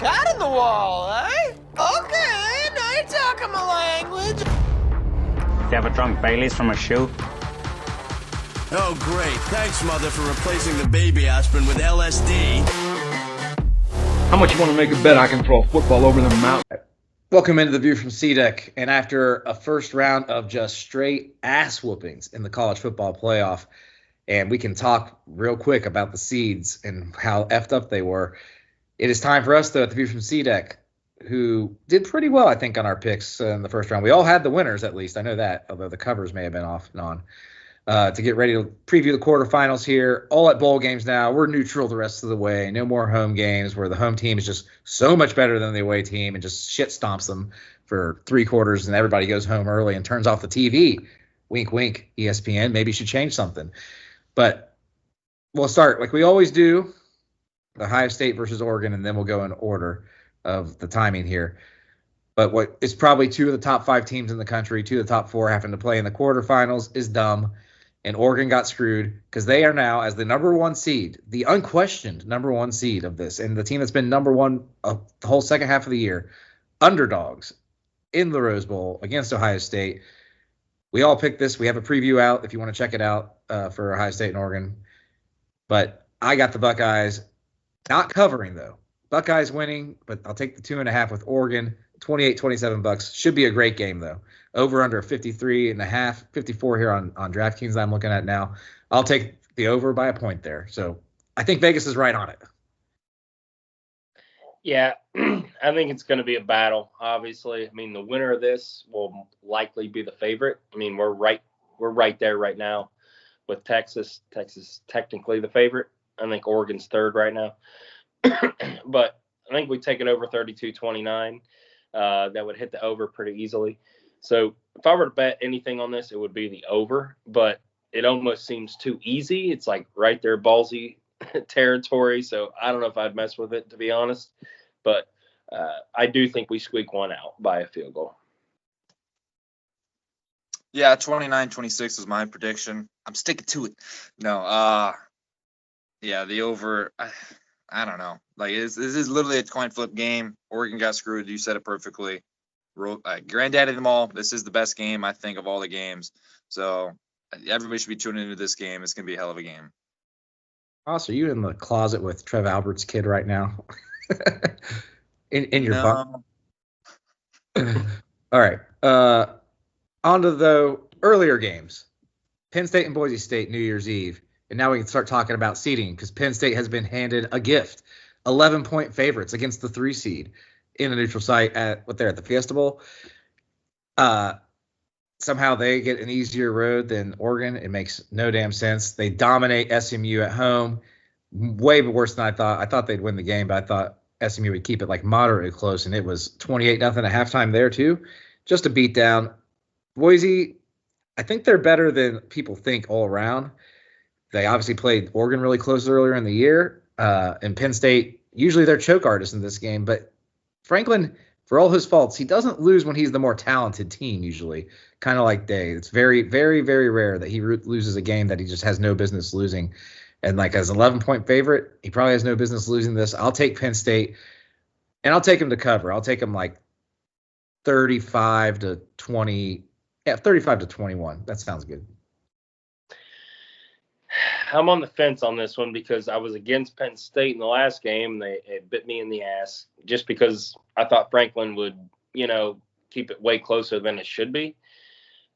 cat in the wall, eh? Okay, now you're talking my language. Do you ever drunk Baileys from a shoe? Oh, great. Thanks, Mother, for replacing the baby aspirin with LSD. How much you want to make a bet I can throw a football over the mountain? Welcome into the View from C-Deck. And after a first round of just straight ass whoopings in the college football playoff, and we can talk real quick about the seeds and how effed up they were, it is time for us, though, at the View from C-Deck, who did pretty well, I think, on our picks in the first round. We all had the winners, at least. I know that, although the covers may have been off and on. To get ready to preview the quarterfinals here, all at bowl games now. We're neutral the rest of the way. No more home games where the home team is just so much better than the away team and just shit stomps them for 3 quarters and everybody goes home early and turns off the TV. Wink, wink, ESPN. Maybe you should change something. But we'll start like we always do, Ohio State versus Oregon, and then we'll go in order of the timing here. But what is probably 2 of the top 5 teams in the country, 2 of the top 4 having to play in the quarterfinals is dumb. And Oregon got screwed because they are now, as the number 1 seed, the unquestioned number 1 seed of this, and the team that's been number 1 the whole second half of the year, underdogs in the Rose Bowl against Ohio State. We all picked this. We have a preview out if you want to check it out for Ohio State and Oregon. But I got the Buckeyes not covering, though. Buckeyes winning, but I'll take the 2.5 with Oregon. 28-27 bucks. Should be a great game, though. Over under 53.5, 54 here on DraftKings I'm looking at now. I'll take the over by a point there. So I think Vegas is right on it. Yeah, I think it's going to be a battle, obviously. I mean, the winner of this will likely be the favorite. I mean, we're right there right now with Texas. Texas technically the favorite. I think Oregon's third right now. But I think we take it over 32-29. That would hit the over pretty easily. So if I were to bet anything on this, it would be the over, but it almost seems too easy. It's like right there, ballsy territory. So I don't know if I'd mess with it, to be honest, but I do think we squeak one out by a field goal. Yeah, 29-26 is my prediction. I'm sticking to it. No, yeah, the over, I don't know. Like, this is literally a coin flip game. Oregon got screwed. You said it perfectly. Granddaddy of them all. This is the best game, I think, of all the games. So everybody should be tuning into this game. It's going to be a hell of a game. Ross, are you in the closet with Trev Albert's kid right now? in your bunk? All right. On to the earlier games. Penn State and Boise State, New Year's Eve. And now we can start talking about seeding because Penn State has been handed a gift. 11-point favorites against the 3 seed in a neutral site at the Fiesta Bowl. Somehow they get an easier road than Oregon. It makes no damn sense. They dominate SMU at home. Way worse than I thought. I thought they'd win the game, but I thought SMU would keep it like moderately close, and it was 28-0 at halftime there too. Just a beat down. Boise, I think they're better than people think all around. They obviously played Oregon really close earlier in the year. And Penn State, usually they're choke artists in this game. But Franklin, for all his faults, he doesn't lose when he's the more talented team usually, kind of like Day. It's very, very, very rare that he loses a game that he just has no business losing. And like as an 11-point favorite, he probably has no business losing this. I'll take Penn State, and I'll take him to cover. I'll take him like 35-20. Yeah, 35-21. That sounds good. I'm on the fence on this one because I was against Penn State in the last game. It bit me in the ass just because I thought Franklin would, keep it way closer than it should be.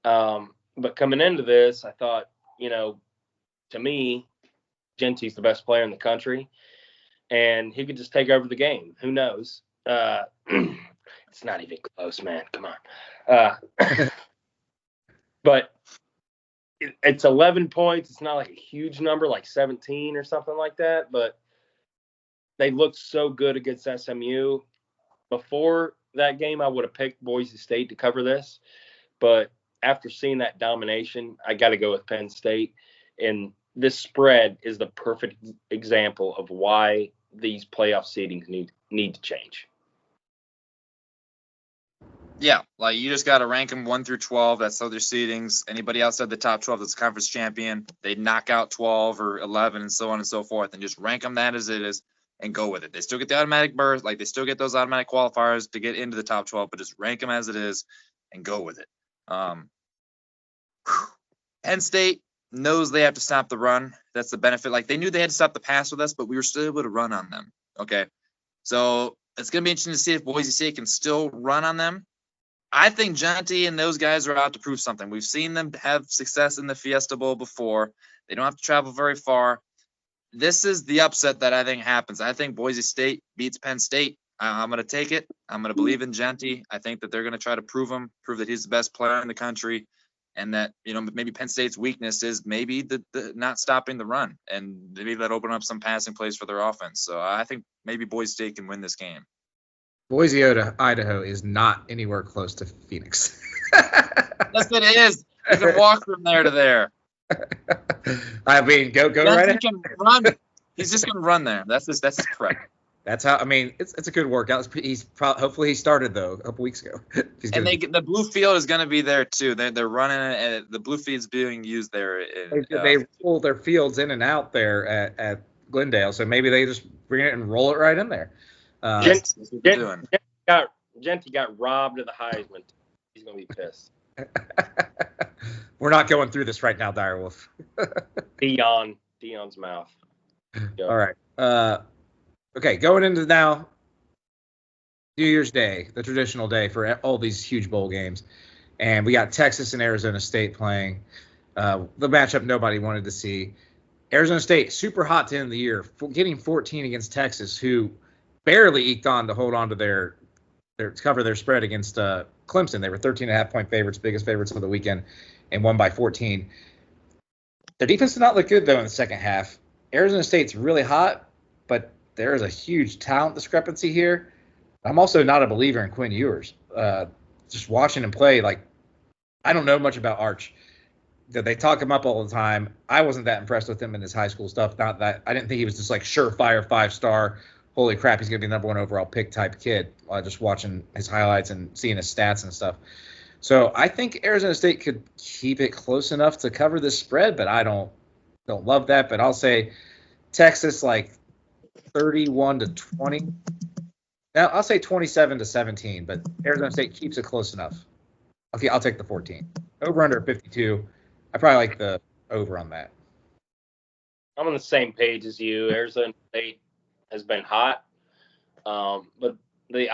But coming into this, I thought, to me, Genty's the best player in the country, and he could just take over the game. Who knows? It's not even close, man. Come on. But it's 11 points. It's not like a huge number, like 17 or something like that. But they looked so good against SMU. Before that game, I would have picked Boise State to cover this. But after seeing that domination, I got to go with Penn State. And this spread is the perfect example of why these playoff seedings need to change. Yeah, like you just got to rank them 1 through 12. That's how their seedings. Anybody outside the top 12 that's conference champion, they knock out 12 or 11 and so on and so forth, and just rank them that as it is. and go with it. They still get the automatic berth, like they still get those automatic qualifiers to get into the top 12, but just rank them as it is and go with it. Penn State knows they have to stop the run. That's the benefit. Like they knew they had to stop the pass with us, but we were still able to run on them. Okay. So it's going to be interesting to see if Boise State can still run on them. I think Genty and those guys are out to prove something. We've seen them have success in the Fiesta Bowl before. They don't have to travel very far. This is the upset that I think happens. I think Boise State beats Penn State. I'm going to take it. I'm going to believe in Genty. I think that they're going to try to prove that he's the best player in the country, and that, you know, maybe Penn State's weakness is maybe the not stopping the run, and maybe that open up some passing plays for their offense. So I think maybe Boise State can win this game. Boise, Idaho is not anywhere close to Phoenix. Yes, it is. You can walk from there to there. I mean, go right ahead. Run. He's just going to run there. That's correct. That's how. I mean, it's a good workout. Hopefully he started though a couple weeks ago. And the blue field is going to be there too. They're running it, and the blue field's being used there. They pull their fields in and out there at Glendale, so maybe they just bring it and roll it right in there. Genty got robbed of the Heisman. He's going to be pissed. We're not going through this right now, Direwolf. Deion's mouth. Go. All right. Okay, going into now New Year's Day, the traditional day for all these huge bowl games. And we got Texas and Arizona State playing. The matchup nobody wanted to see. Arizona State, super hot to end the year, getting 14 against Texas, who barely eked on to hold on to their cover their spread against Clemson. They were 13.5-point favorites, biggest favorites of the weekend, and won by 14. Their defense did not look good, though, in the second half. Arizona State's really hot, but there is a huge talent discrepancy here. I'm also not a believer in Quinn Ewers. Just watching him play, like, I don't know much about Arch. They talk him up all the time. I wasn't that impressed with him in his high school stuff. Not that I didn't think he was just like surefire 5-star. Holy crap, he's going to be the number 1 overall pick type kid. Just watching his highlights and seeing his stats and stuff. So I think Arizona State could keep it close enough to cover this spread, but I don't love that. But I'll say Texas like 31-20. Now I'll say 27-17, but Arizona State keeps it close enough. Okay, I'll take the 14. Over under 52. I probably like the over on that. I'm on the same page as you. Arizona State has been hot, but they're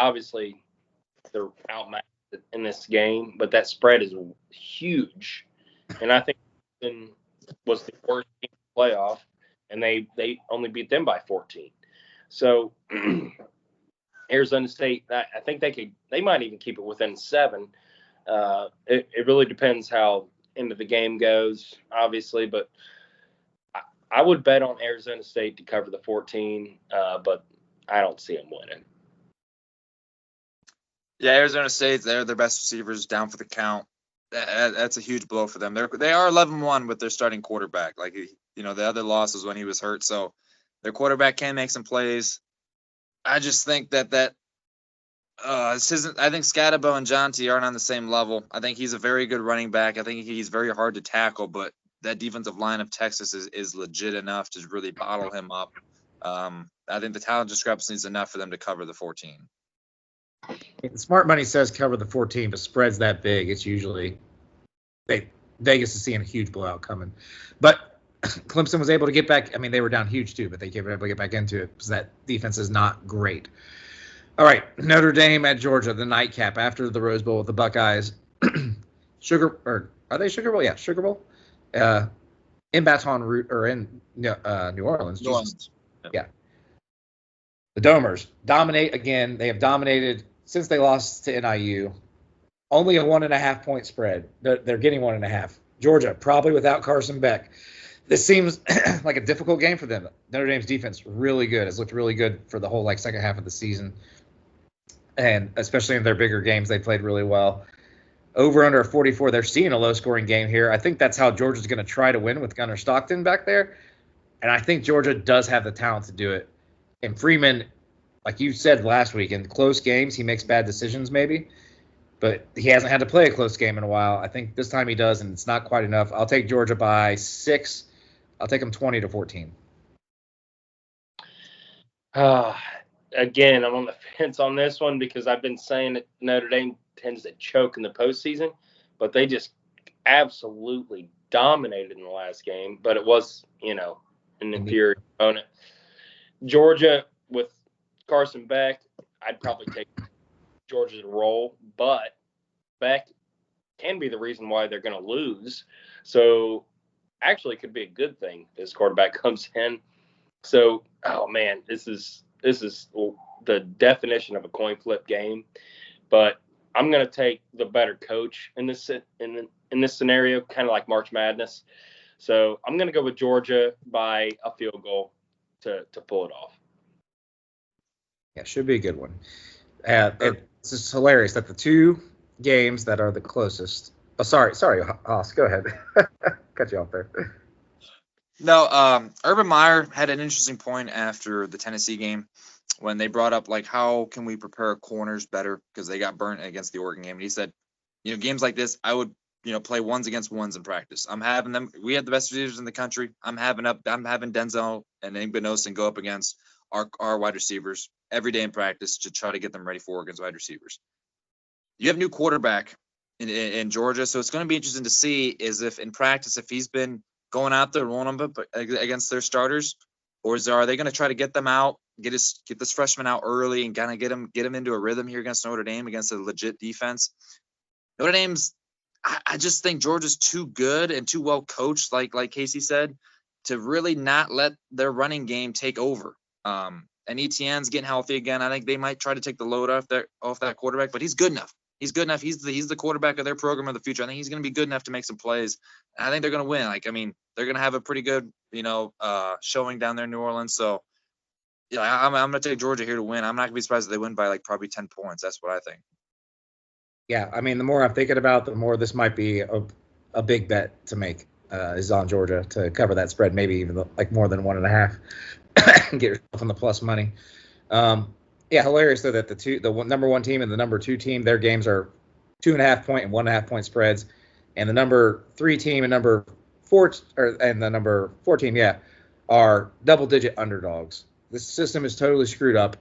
outmatched in this game. But that spread is huge, and I think it was the worst team in the playoff, and they only beat them by 14. So Arizona State, I think they might even keep it within 7. It really depends how into the game goes, obviously, but I would bet on Arizona State to cover the 14, but I don't see them winning. Yeah, Arizona State, they're their best receivers down for the count. That's a huge blow for them. They are 11-1 with their starting quarterback. Like, you know, the other loss was when he was hurt, so their quarterback can make some plays. I just think that this isn't. I think Scatabo and Jonty aren't on the same level. I think he's a very good running back. I think he's very hard to tackle, but that defensive line of Texas is legit enough to really bottle him up. I think the talent discrepancy is enough for them to cover the 14. Smart money says cover the 14, but spreads that big, it's usually Vegas is seeing a huge blowout coming. But Clemson was able to get back. I mean, they were down huge too, but they were able to get back into it because that defense is not great. All right, Notre Dame at Georgia, the nightcap after the Rose Bowl with the Buckeyes. Are they Sugar Bowl? Yeah, Sugar Bowl. In Baton Rouge or in New Orleans. New Orleans. Yeah. The Domers dominate again. They have dominated since they lost to NIU. Only a 1.5-point spread. They're getting 1.5. Georgia, probably without Carson Beck. This seems like a difficult game for them. Notre Dame's defense really good. Has looked really good for the whole second half of the season. And especially in their bigger games, they played really well. Over under 44, they're seeing a low-scoring game here. I think that's how Georgia's going to try to win with Gunnar Stockton back there. And I think Georgia does have the talent to do it. And Freeman, like you said last week, in close games, he makes bad decisions maybe. But he hasn't had to play a close game in a while. I think this time he does, and it's not quite enough. I'll take Georgia by 6. I'll take them 20-14. Again, I'm on the fence on this one because I've been saying that Notre Dame tends to choke in the postseason, but they just absolutely dominated in the last game. But it was, an inferior opponent. Georgia with Carson Beck, I'd probably take Georgia's role, but Beck can be the reason why they're going to lose. So actually, it could be a good thing this quarterback comes in. So, oh man, this is the definition of a coin flip game. But I'm going to take the better coach in this scenario, kind of like March Madness. So I'm going to go with Georgia by a field goal to pull it off. Yeah, should be a good one. It's just hilarious that the two games that are the closest. Oh, sorry, Haas, go ahead. Cut you off there. No, Urban Meyer had an interesting point after the Tennessee game when they brought up, like, how can we prepare corners better because they got burnt against the Oregon game. And he said, games like this, I would, play ones against ones in practice. I'm having them. We have the best receivers in the country. I'm having Denzel and Igbenogson go up against our wide receivers every day in practice to try to get them ready for Oregon's wide receivers. You have a new quarterback in Georgia, so it's going to be interesting to see is if in practice, if he's been going out there rolling them against their starters, or are they going to try to get them out, get this freshman out early and kind of get him into a rhythm here against Notre Dame against a legit defense? Notre Dame's, I just think Georgia's too good and too well coached, like Casey said, to really not let their running game take over. And Etienne's getting healthy again. I think they might try to take the load off that quarterback, but he's good enough. He's good enough. He's the quarterback of their program of the future. I think he's going to be good enough to make some plays. And I think they're going to win. They're going to have a pretty good, showing down there in New Orleans. So, yeah, I'm going to take Georgia here to win. I'm not going to be surprised if they win by probably 10 points. That's what I think. Yeah, the more I'm thinking about, the more this might be a big bet to make is on Georgia to cover that spread, maybe even more than 1.5, get yourself on the plus money. Yeah, hilarious though that the number one team and the number two team, their games are 2.5 point and 1.5 point spreads, and the number 3 team and number 4 and the number 4 team, are double-digit underdogs. This system is totally screwed up.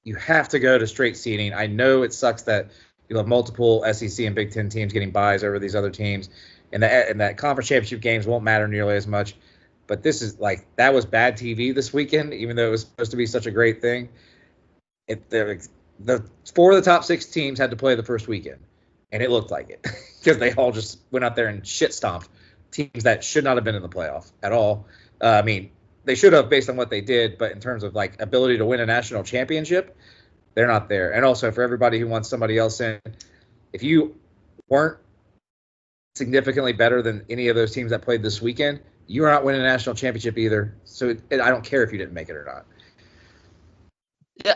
You have to go to straight seeding. I know it sucks that you'll have multiple SEC and Big Ten teams getting buys over these other teams, and that conference championship games won't matter nearly as much. But this is that was bad TV this weekend, even though it was supposed to be such a great thing. The 4 of the top 6 teams had to play the first weekend, and it looked like it because they all just went out there and shit stomped teams that should not have been in the playoff at all. They should have based on what they did, but in terms of ability to win a national championship, they're not there. And also for everybody who wants somebody else in, if you weren't significantly better than any of those teams that played this weekend, you are not winning a national championship either. So I don't care if you didn't make it or not. Yeah,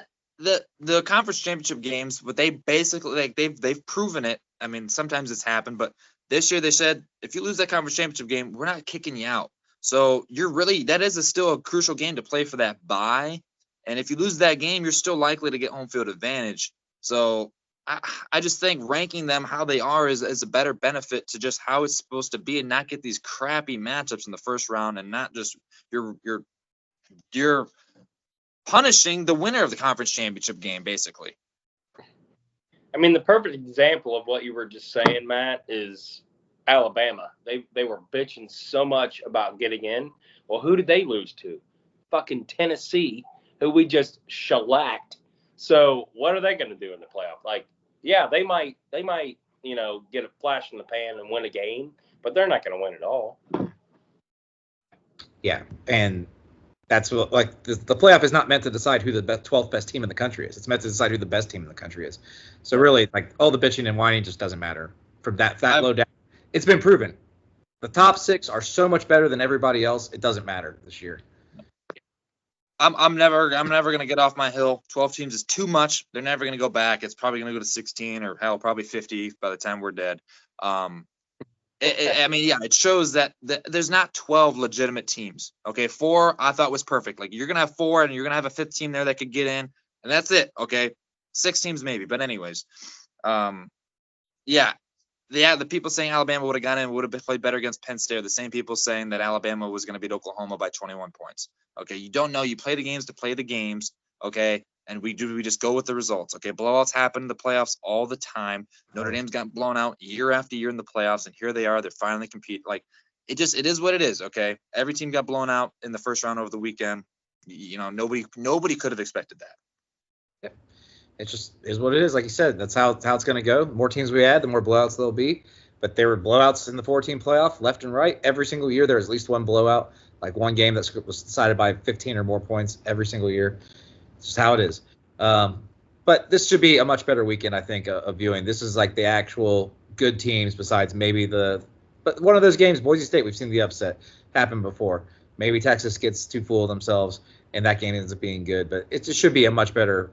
the conference championship games, but they basically they've proven it. Sometimes it's happened, but this year they said if you lose that conference championship game, we're not kicking you out. So that is still a crucial game to play for that bye. And if you lose that game, you're still likely to get home field advantage. So I just think ranking them how they are is a better benefit to just how it's supposed to be and not get these crappy matchups in the first round and not just you're punishing the winner of the conference championship game, basically. The perfect example of what you were just saying, Matt, is Alabama. They were bitching so much about getting in. Well, who did they lose to? Fucking Tennessee, who we just shellacked. So what are they going to do in the playoff? They might get a flash in the pan and win a game, but they're not going to win it all. Yeah, and that's what the playoff is not meant to decide who the 12th best team in the country is. It's meant to decide who the best team in the country is. So really, all the bitching and whining just doesn't matter from that low down. It's been proven. The top 6 are so much better than everybody else. It doesn't matter this year. I'm never going to get off my hill. 12 teams is too much. They're never going to go back. It's probably going to go to 16 or hell, probably 50 by the time we're dead. It shows that there's not 12 legitimate teams. Okay, 4 I thought was perfect. You're going to have 4 and you're going to have a 5th team there that could get in, and that's it. Okay, 6 teams maybe. But anyways, the people saying Alabama would have gotten in, would have played better against Penn State, are the same people saying that Alabama was going to beat Oklahoma by 21 points. Okay, you don't know. You play the games to play the games. okay? And we just go with the results, okay? Blowouts happen in the playoffs all the time. Notre Dame's gotten blown out year after year in the playoffs, and here they are. They're finally competing. Like, it is what it is, okay? Every team got blown out in the first round over the weekend. You know, nobody could have expected that. It just is what it is. Like you said, that's how it's going to go. The more teams we add, the more blowouts there'll be. But there were blowouts in the 4-team playoff, left and right. Every single year there was at least one blowout, like one game that was decided by 15 or more points every single year. It's just how it is. But this should be a much better weekend, I think, of viewing. This is like the actual good teams besides maybe but one of those games, Boise State, we've seen the upset happen before. Maybe Texas gets too full of themselves, and that game ends up being good. But it just should be a much better,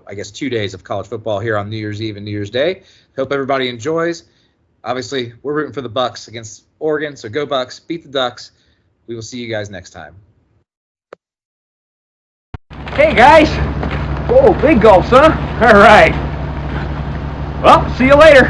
2 days of college football here on New Year's Eve and New Year's Day. Hope everybody enjoys. Obviously, we're rooting for the Bucks against Oregon, so go Bucks, beat the Ducks. We will see you guys next time. Hey guys! Whoa, big gulps, huh? All right. Well, see you later.